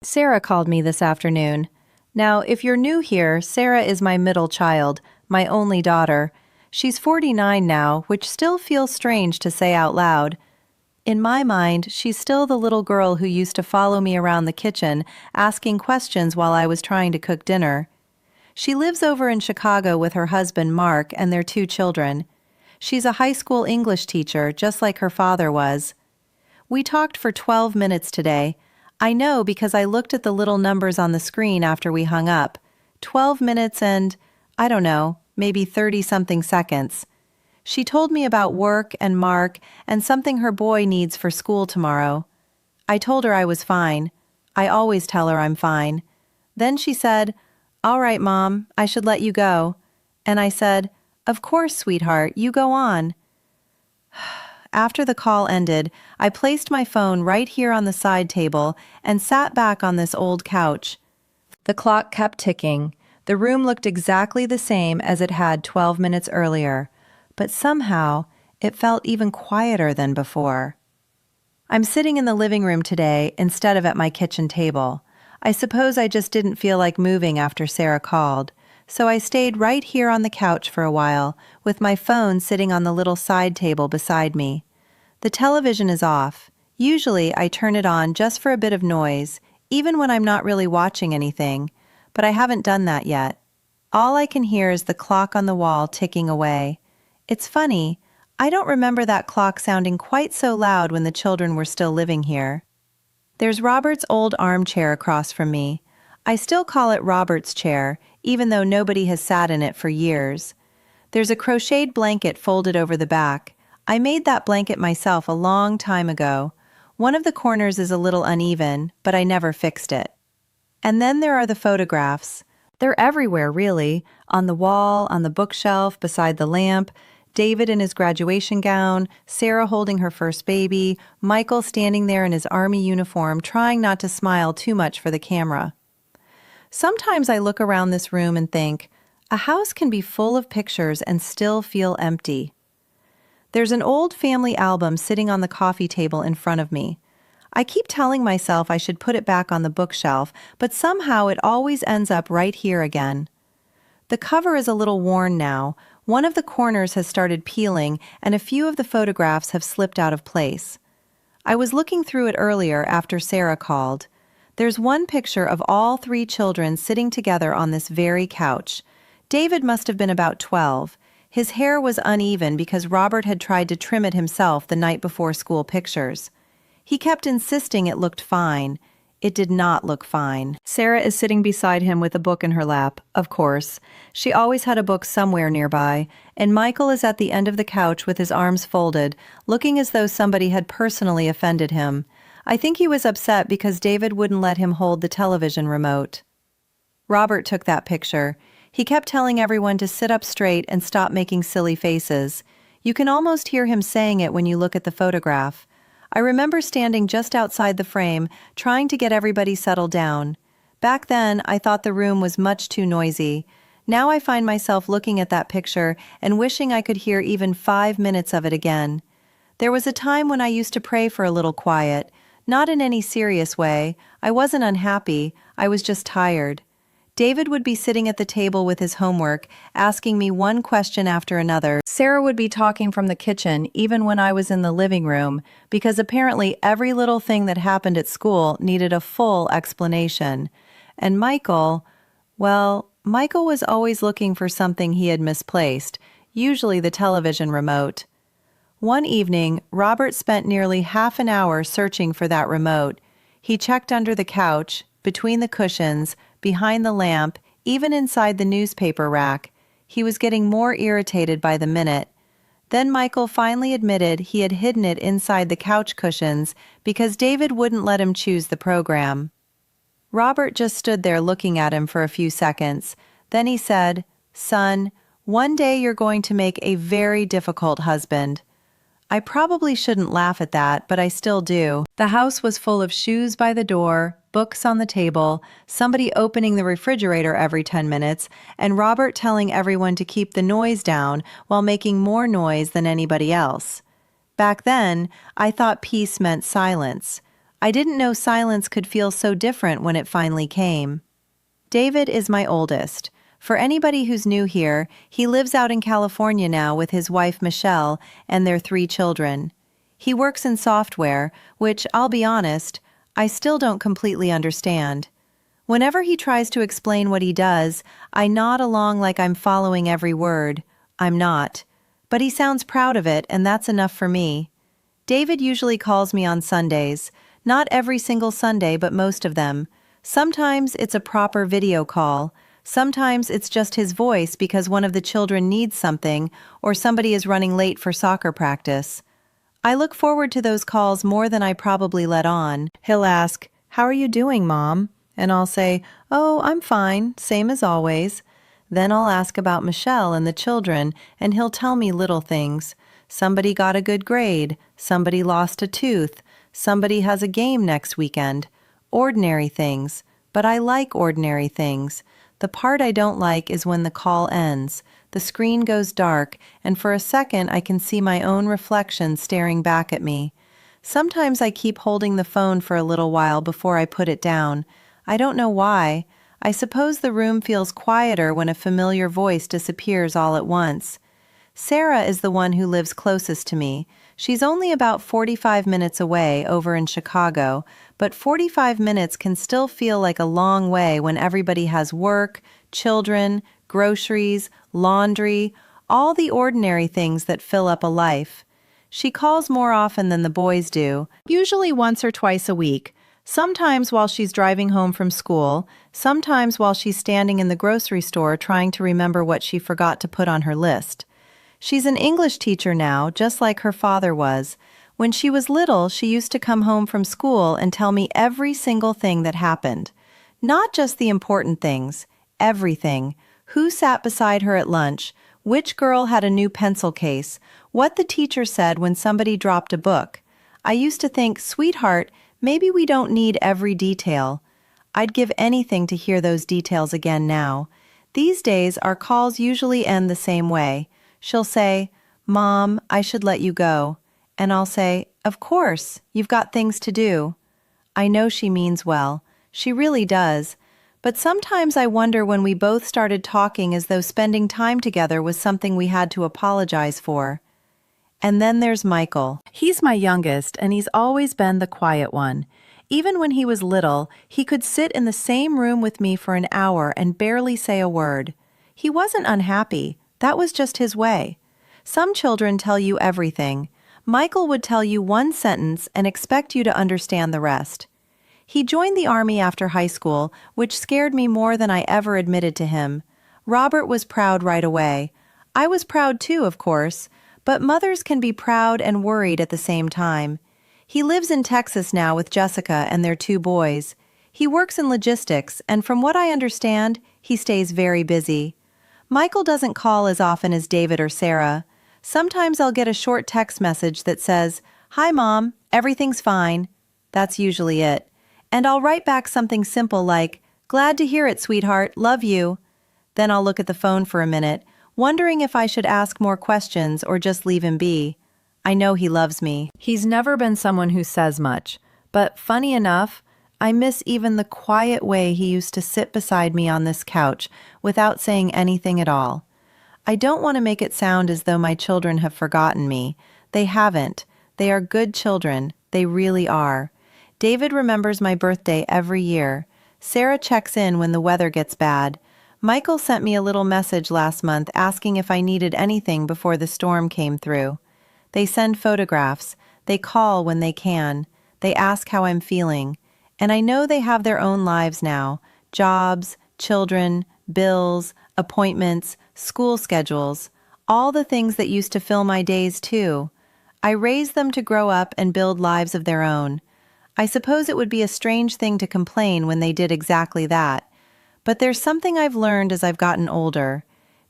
Sarah called me this afternoon. Now, if you're new here, Sarah is my middle child, my only daughter. She's 49 now, which still feels strange to say out loud. In my mind, she's still the little girl who used to follow me around the kitchen, asking questions while I was trying to cook dinner. She lives over in Chicago with her husband, Mark, and their 2 children. She's a high school English teacher, just like her father was. We talked for 12 minutes today. I know because I looked at the little numbers on the screen after we hung up. 12 minutes and, I don't know, maybe 30-something seconds. She told me about work and Mark and something her boy needs for school tomorrow. I told her I was fine. I always tell her I'm fine. Then she said, "All right, Mom, I should let you go." And I said, "Of course, sweetheart, you go on." After the call ended, I placed my phone right here on the side table and sat back on this old couch. The clock kept ticking. The room looked exactly the same as it had 12 minutes earlier, but somehow it felt even quieter than before. I'm sitting in the living room today instead of at my kitchen table. I suppose I just didn't feel like moving after Sarah called, so I stayed right here on the couch for a while, with my phone sitting on the little side table beside me. The television is off. Usually I turn it on just for a bit of noise, even when I'm not really watching anything, but I haven't done that yet. All I can hear is the clock on the wall ticking away. It's funny, I don't remember that clock sounding quite so loud when the children were still living here. There's Robert's old armchair across from me. I still call it Robert's chair, even though nobody has sat in it for years. There's a crocheted blanket folded over the back. I made that blanket myself a long time ago. One of the corners is a little uneven, but I never fixed it. And then there are the photographs. They're everywhere, really. On the wall, on the bookshelf, beside the lamp. David in his graduation gown, Sarah holding her first baby, Michael standing there in his army uniform, trying not to smile too much for the camera. Sometimes I look around this room and think, a house can be full of pictures and still feel empty. There's an old family album sitting on the coffee table in front of me. I keep telling myself I should put it back on the bookshelf, but somehow it always ends up right here again. The cover is a little worn now. One of the corners has started peeling, and a few of the photographs have slipped out of place. I was looking through it earlier after Sarah called. There's one picture of all 3 children sitting together on this very couch. David must have been about 12. His hair was uneven because Robert had tried to trim it himself the night before school pictures. He kept insisting it looked fine. It did not look fine. Sarah is sitting beside him with a book in her lap, of course. She always had a book somewhere nearby, and Michael is at the end of the couch with his arms folded, looking as though somebody had personally offended him. I think he was upset because David wouldn't let him hold the television remote. Robert took that picture. He kept telling everyone to sit up straight and stop making silly faces. You can almost hear him saying it when you look at the photograph. I remember standing just outside the frame, trying to get everybody settled down. Back then, I thought the room was much too noisy. Now I find myself looking at that picture and wishing I could hear even 5 minutes of it again. There was a time when I used to pray for a little quiet, not in any serious way. I wasn't unhappy, I was just tired. David would be sitting at the table with his homework, asking me one question after another. Sarah would be talking from the kitchen even when I was in the living room, because apparently every little thing that happened at school needed a full explanation. And Michael was always looking for something he had misplaced, usually the television remote. One evening, Robert spent nearly half an hour searching for that remote. He checked under the couch, between the cushions, behind the lamp, even inside the newspaper rack. He was getting more irritated by the minute. Then Michael finally admitted he had hidden it inside the couch cushions because David wouldn't let him choose the program. Robert just stood there looking at him for a few seconds. Then he said, "Son, one day you're going to make a very difficult husband." I probably shouldn't laugh at that, but I still do. The house was full of shoes by the door, books on the table, somebody opening the refrigerator every 10 minutes, and Robert telling everyone to keep the noise down while making more noise than anybody else. Back then, I thought peace meant silence. I didn't know silence could feel so different when it finally came. David is my oldest. For anybody who's new here, he lives out in California now with his wife Michelle and their 3 children. He works in software, which, I'll be honest, I still don't completely understand. Whenever he tries to explain what he does, I nod along like I'm following every word. I'm not. But he sounds proud of it, and that's enough for me. David usually calls me on Sundays. Not every single Sunday, but most of them. Sometimes it's a proper video call. Sometimes it's just his voice because one of the children needs something or somebody is running late for soccer practice. I look forward to those calls more than I probably let on. He'll ask, "How are you doing, Mom?" And I'll say, "Oh, I'm fine, same as always." Then I'll ask about Michelle and the children, and he'll tell me little things. Somebody got a good grade, somebody lost a tooth, somebody has a game next weekend. Ordinary things, but I like ordinary things. The part I don't like is when the call ends. The screen goes dark, and for a second I can see my own reflection staring back at me. Sometimes I keep holding the phone for a little while before I put it down. I don't know why. I suppose the room feels quieter when a familiar voice disappears all at once. Sarah is the one who lives closest to me. She's only about 45 minutes away over in Chicago, but 45 minutes can still feel like a long way when everybody has work, children, groceries, laundry, all the ordinary things that fill up a life. She calls more often than the boys do, usually once or twice a week, sometimes while she's driving home from school, sometimes while she's standing in the grocery store trying to remember what she forgot to put on her list. She's an English teacher now, just like her father was. When she was little, she used to come home from school and tell me every single thing that happened. Not just the important things, everything. Who sat beside her at lunch, which girl had a new pencil case, what the teacher said when somebody dropped a book. I used to think, "Sweetheart, maybe we don't need every detail." I'd give anything to hear those details again now. These days, our calls usually end the same way. She'll say, "Mom, I should let you go." And I'll say, "Of course, you've got things to do." I know she means well. She really does. But sometimes I wonder when we both started talking as though spending time together was something we had to apologize for. And then there's Michael. He's my youngest, and he's always been the quiet one. Even when he was little, he could sit in the same room with me for an hour and barely say a word. He wasn't unhappy. That was just his way. Some children tell you everything. Michael would tell you one sentence and expect you to understand the rest. He joined the Army after high school, which scared me more than I ever admitted to him. Robert was proud right away. I was proud too, of course, but mothers can be proud and worried at the same time. He lives in Texas now with Jessica and their 2 boys. He works in logistics, and from what I understand, he stays very busy. Michael doesn't call as often as David or Sarah. Sometimes I'll get a short text message that says, "Hi, Mom, everything's fine." That's usually it. And I'll write back something simple like, "Glad to hear it, sweetheart, love you." Then I'll look at the phone for a minute, wondering if I should ask more questions or just leave him be. I know he loves me. He's never been someone who says much, but funny enough, I miss even the quiet way he used to sit beside me on this couch without saying anything at all. I don't want to make it sound as though my children have forgotten me. They haven't. They are good children. They really are. David remembers my birthday every year. Sarah checks in when the weather gets bad. Michael sent me a little message last month asking if I needed anything before the storm came through. They send photographs. They call when they can. They ask how I'm feeling. And I know they have their own lives now. Jobs, children, bills, appointments, school schedules, all the things that used to fill my days too. I raised them to grow up and build lives of their own. I suppose it would be a strange thing to complain when they did exactly that. But there's something I've learned as I've gotten older.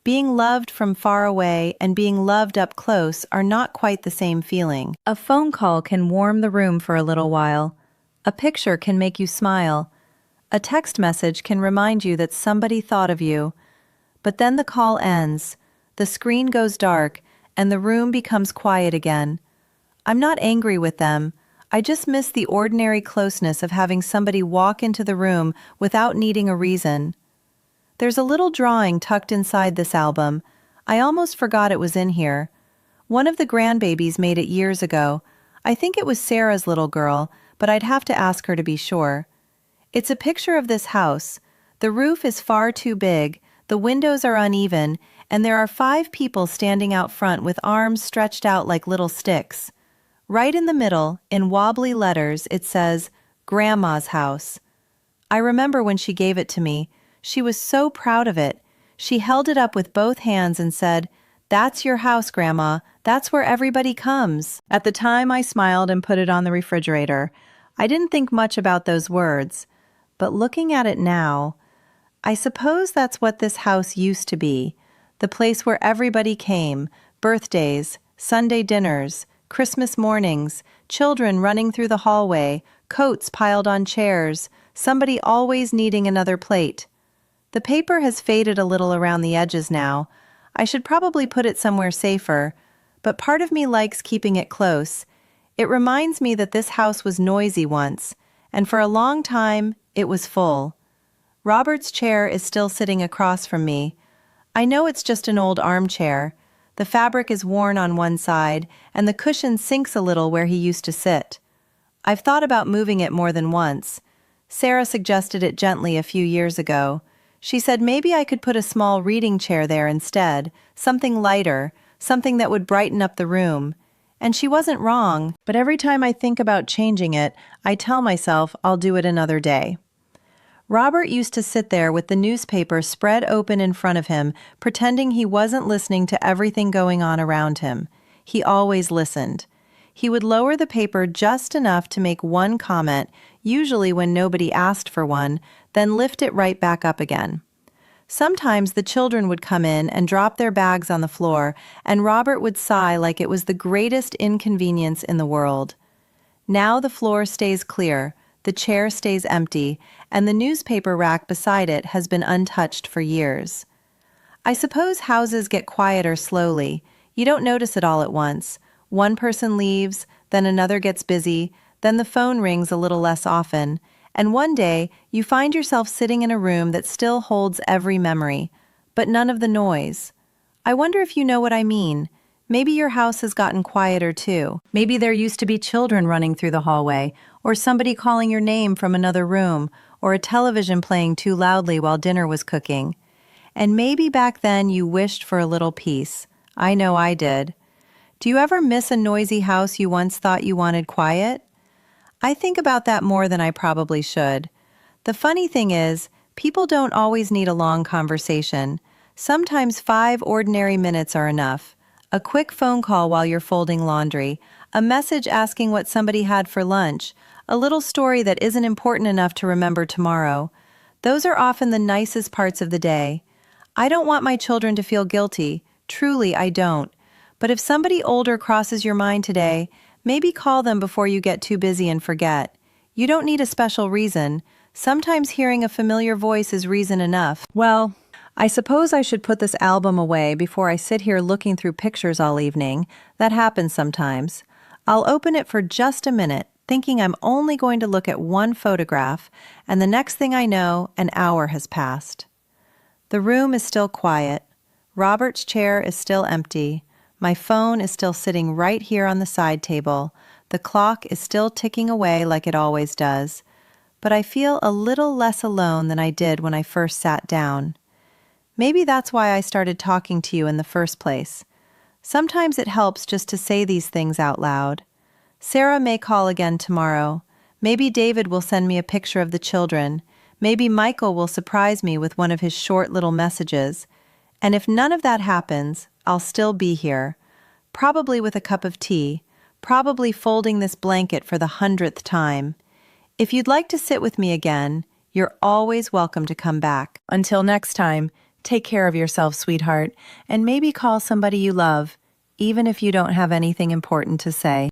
Being loved from far away and being loved up close are not quite the same feeling. A phone call can warm the room for a little while. A picture can make you smile. A text message can remind you that somebody thought of you. But then the call ends, the screen goes dark, and the room becomes quiet again. I'm not angry with them. I just miss the ordinary closeness of having somebody walk into the room without needing a reason. There's a little drawing tucked inside this album. I almost forgot it was in here. One of the grandbabies made it years ago. I think it was Sarah's little girl, but I'd have to ask her to be sure. It's a picture of this house. The roof is far too big, the windows are uneven, and there are 5 people standing out front with arms stretched out like little sticks. Right in the middle, in wobbly letters, it says, Grandma's house. I remember when she gave it to me. She was so proud of it. She held it up with both hands and said, "That's your house, Grandma. That's where everybody comes." At the time, I smiled and put it on the refrigerator. I didn't think much about those words. But looking at it now, I suppose that's what this house used to be. The place where everybody came, birthdays, Sunday dinners, Christmas mornings, children running through the hallway, coats piled on chairs, somebody always needing another plate. The paper has faded a little around the edges now. I should probably put it somewhere safer, but part of me likes keeping it close. It reminds me that this house was noisy once, and for a long time, it was full. Robert's chair is still sitting across from me. I know it's just an old armchair. The fabric is worn on one side, and the cushion sinks a little where he used to sit. I've thought about moving it more than once. Sarah suggested it gently a few years ago. She said maybe I could put a small reading chair there instead, something lighter, something that would brighten up the room. And she wasn't wrong, but every time I think about changing it, I tell myself I'll do it another day. Robert used to sit there with the newspaper spread open in front of him, pretending he wasn't listening to everything going on around him. He always listened. He would lower the paper just enough to make one comment, usually when nobody asked for one, then lift it right back up again. Sometimes the children would come in and drop their bags on the floor, and Robert would sigh like it was the greatest inconvenience in the world. Now the floor stays clear, the chair stays empty, and the newspaper rack beside it has been untouched for years. I suppose houses get quieter slowly. You don't notice it all at once. One person leaves, then another gets busy, then the phone rings a little less often, and one day you find yourself sitting in a room that still holds every memory, but none of the noise. I wonder if you know what I mean. Maybe your house has gotten quieter too. Maybe there used to be children running through the hallway, or somebody calling your name from another room, or a television playing too loudly while dinner was cooking. And maybe back then you wished for a little peace. I know I did. Do you ever miss a noisy house you once thought you wanted quiet? I think about that more than I probably should. The funny thing is, people don't always need a long conversation. Sometimes 5 ordinary minutes are enough. A quick phone call while you're folding laundry, a message asking what somebody had for lunch, a little story that isn't important enough to remember tomorrow. Those are often the nicest parts of the day. I don't want my children to feel guilty. Truly, I don't. But if somebody older crosses your mind today, maybe call them before you get too busy and forget. You don't need a special reason. Sometimes hearing a familiar voice is reason enough. Well, I suppose I should put this album away before I sit here looking through pictures all evening. That happens sometimes. I'll open it for just a minute, thinking I'm only going to look at one photograph, and the next thing I know, an hour has passed. The room is still quiet. Robert's chair is still empty. My phone is still sitting right here on the side table. The clock is still ticking away like it always does. But I feel a little less alone than I did when I first sat down. Maybe that's why I started talking to you in the first place. Sometimes it helps just to say these things out loud. Sarah may call again tomorrow. Maybe David will send me a picture of the children. Maybe Michael will surprise me with one of his short little messages. And if none of that happens, I'll still be here. Probably with a cup of tea. Probably folding this blanket for the 100th time. If you'd like to sit with me again, you're always welcome to come back. Until next time, take care of yourself, sweetheart, and maybe call somebody you love, even if you don't have anything important to say.